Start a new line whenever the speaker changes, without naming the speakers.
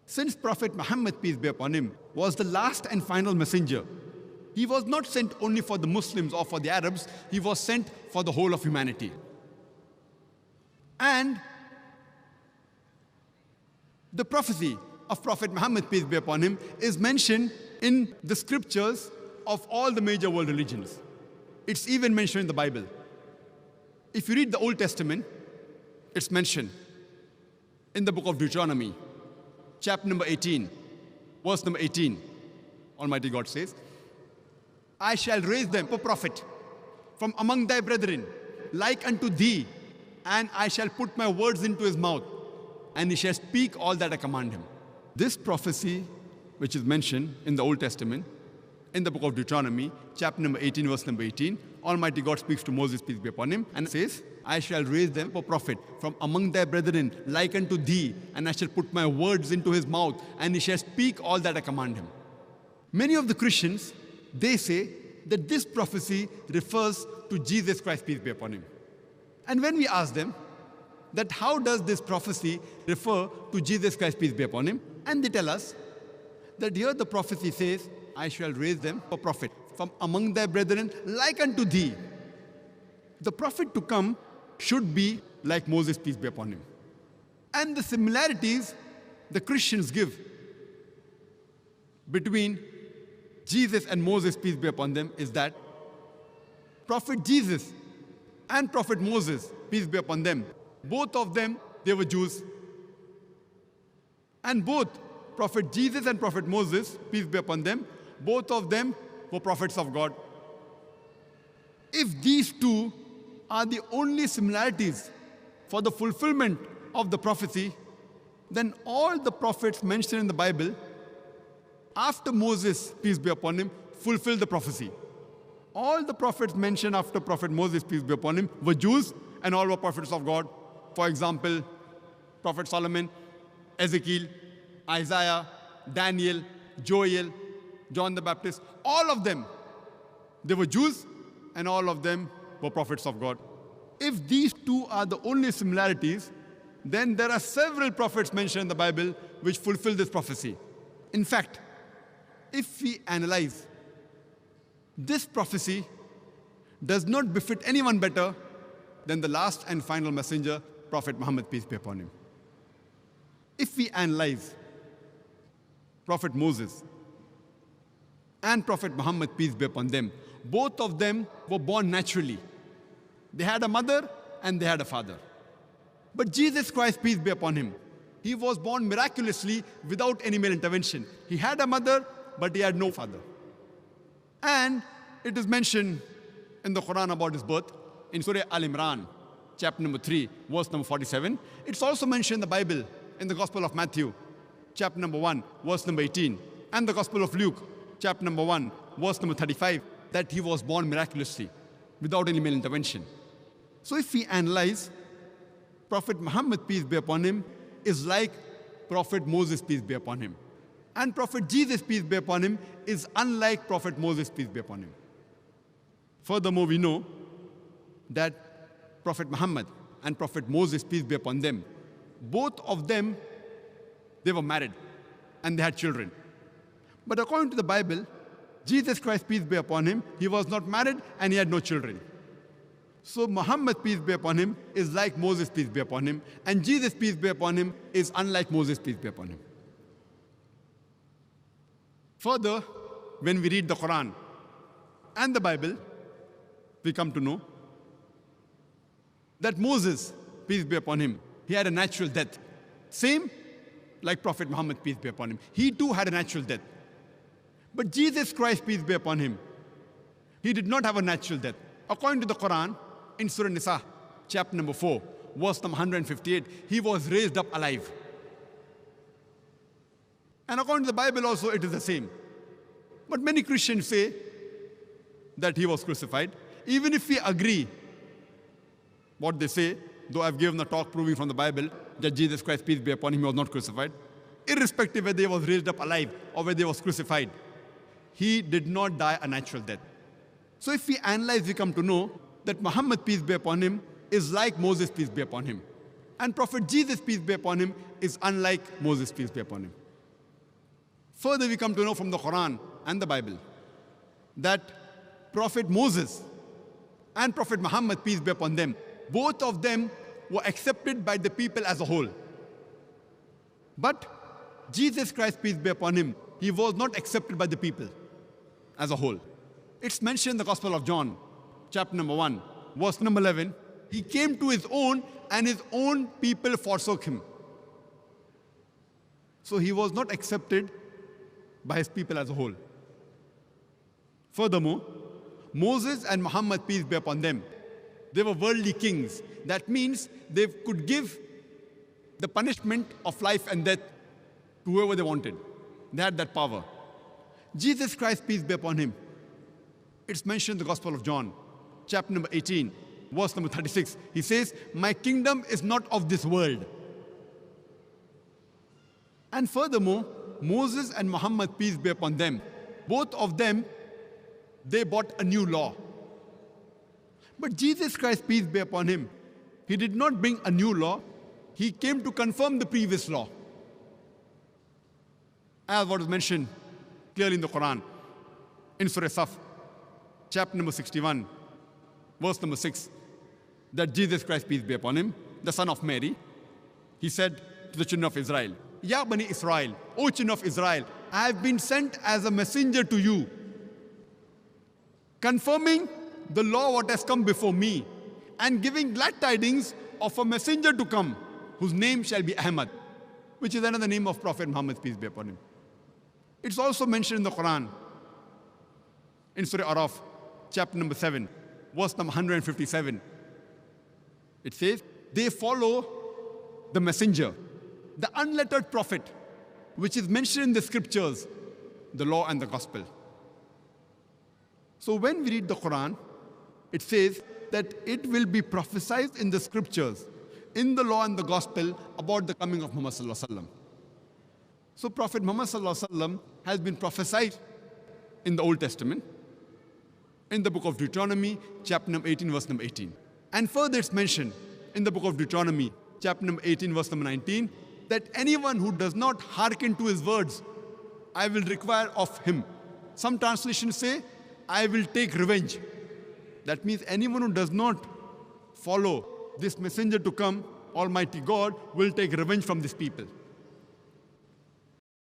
Since Prophet Muhammad, peace be upon him, was the last and final messenger, he was not sent only for the Muslims or for the Arabs, he was sent for the whole of humanity. And the prophecy of Prophet Muhammad, peace be upon him, is mentioned in the scriptures of all the major world religions. It's even mentioned in the Bible. If you read the Old Testament, it's mentioned in the book of Deuteronomy, chapter number 18, verse number 18. Almighty God says, I shall raise them a prophet from among thy brethren, like unto thee, and I shall put my words into his mouth, and he shall speak all that I command him. This prophecy, which is mentioned in the Old Testament, in the book of Deuteronomy, chapter number 18, verse number 18, Almighty God speaks to Moses, peace be upon him, and says, I shall raise them a prophet from among thy brethren, like unto thee, and I shall put my words into his mouth, and he shall speak all that I command him. Many of the Christians, they say that this prophecy refers to Jesus Christ, peace be upon him. And when we ask them that how does this prophecy refer to Jesus Christ, peace be upon him, and they tell us that here the prophecy says, I shall raise them a prophet from among thy brethren, like unto thee. The prophet to come should be like Moses, peace be upon him. And the similarities the Christians give between Jesus and Moses, peace be upon them, is that Prophet Jesus and Prophet Moses, peace be upon them, both of them, they were Jews. And both Prophet Jesus and Prophet Moses, peace be upon them, both of them were prophets of God. If these two are the only similarities for the fulfillment of the prophecy, then all the prophets mentioned in the Bible after Moses, peace be upon him, fulfilled the prophecy. All the prophets mentioned after Prophet Moses, peace be upon him, were Jews and all were prophets of God. For example, Prophet Solomon, Ezekiel, Isaiah, Daniel, Joel, John the Baptist, all of them, they were Jews and all of them were prophets of God. If these two are the only similarities, then there are several prophets mentioned in the Bible which fulfill this prophecy. In fact, if we analyze, this prophecy does not befit anyone better than the last and final messenger, Prophet Muhammad, peace be upon him. If we analyze Prophet Moses and Prophet Muhammad, peace be upon them, both of them were born naturally. They had a mother and they had a father. But Jesus Christ, peace be upon him, he was born miraculously without any male intervention. He had a mother, but he had no father. And it is mentioned in the Quran about his birth, in Surah Al-Imran, chapter number 3, verse number 47. It's also mentioned in the Bible, in the Gospel of Matthew, chapter number 1, verse number 18, and the Gospel of Luke, chapter number 1, verse number 35, that he was born miraculously, without any male intervention. So if we analyze, Prophet Muhammad, peace be upon him, is like Prophet Moses, peace be upon him. And Prophet Jesus, peace be upon him, is unlike Prophet Moses, peace be upon him. Furthermore, we know that Prophet Muhammad and Prophet Moses, peace be upon them, both of them, they were married and they had children. But according to the Bible, Jesus Christ, peace be upon him, he was not married and he had no children. So Muhammad, peace be upon him, is like Moses, peace be upon him, and Jesus, peace be upon him, is unlike Moses, peace be upon him. Further, when we read the Quran and the Bible, we come to know that Moses, peace be upon him, he had a natural death. Same like Prophet Muhammad, peace be upon him. He too had a natural death. But Jesus Christ, peace be upon him, he did not have a natural death. According to the Quran, in Surah Nisa, chapter number 4, verse number 158, he was raised up alive. And according to the Bible also, it is the same. But many Christians say that he was crucified. Even if we agree what they say, though I've given a talk proving from the Bible that Jesus Christ, peace be upon him, was not crucified, irrespective whether he was raised up alive or whether he was crucified, he did not die a natural death. So if we analyze, we come to know that Muhammad, peace be upon him, is like Moses, peace be upon him. And Prophet Jesus, peace be upon him, is unlike Moses, peace be upon him. Further, we come to know from the Quran and the Bible that Prophet Moses and Prophet Muhammad, peace be upon them, both of them were accepted by the people as a whole. But Jesus Christ, peace be upon him, he was not accepted by the people as a whole. It's mentioned in the Gospel of John, chapter number 1, verse number 11. He came to his own, and his own people forsook him. So he was not accepted by his people as a whole. Furthermore, Moses and Muhammad, peace be upon them, they were worldly kings. That means they could give the punishment of life and death to whoever they wanted. They had that power. Jesus Christ, peace be upon him, it's mentioned in the Gospel of John, chapter number 18, verse number 36. He says, "My kingdom is not of this world." And furthermore, Moses and Muhammad, peace be upon them, both of them, they brought a new law. But Jesus Christ, peace be upon him, he did not bring a new law. He came to confirm the previous law, as what is mentioned clearly in the Quran, in Surah Saf, chapter number 61, verse number 6, that Jesus Christ, peace be upon him, the son of Mary, he said to the children of Israel, "Ya Bani Israel, O children of Israel, I have been sent as a messenger to you, confirming the law what has come before me, and giving glad tidings of a messenger to come, whose name shall be Ahmad," which is another name of Prophet Muhammad, peace be upon him. It's also mentioned in the Quran, in Surah Araf, chapter number 7, verse number 157. It says, "They follow the messenger, the unlettered prophet, which is mentioned in the scriptures, the law and the gospel." So when we read the Quran, it says that it will be prophesied in the scriptures, in the law and the gospel, about the coming of Muhammad sallallahu alaihi wasallam. So Prophet Muhammad sallallahu alaihi wasallam has been prophesied in the Old Testament, in the book of Deuteronomy, chapter number 18, verse number 18. And further it's mentioned in the book of Deuteronomy, chapter number 18, verse number 19, that anyone who does not hearken to his words, I will require of him. Some translations say, I will take revenge. That means anyone who does not follow this messenger to come, Almighty God will take revenge from these people.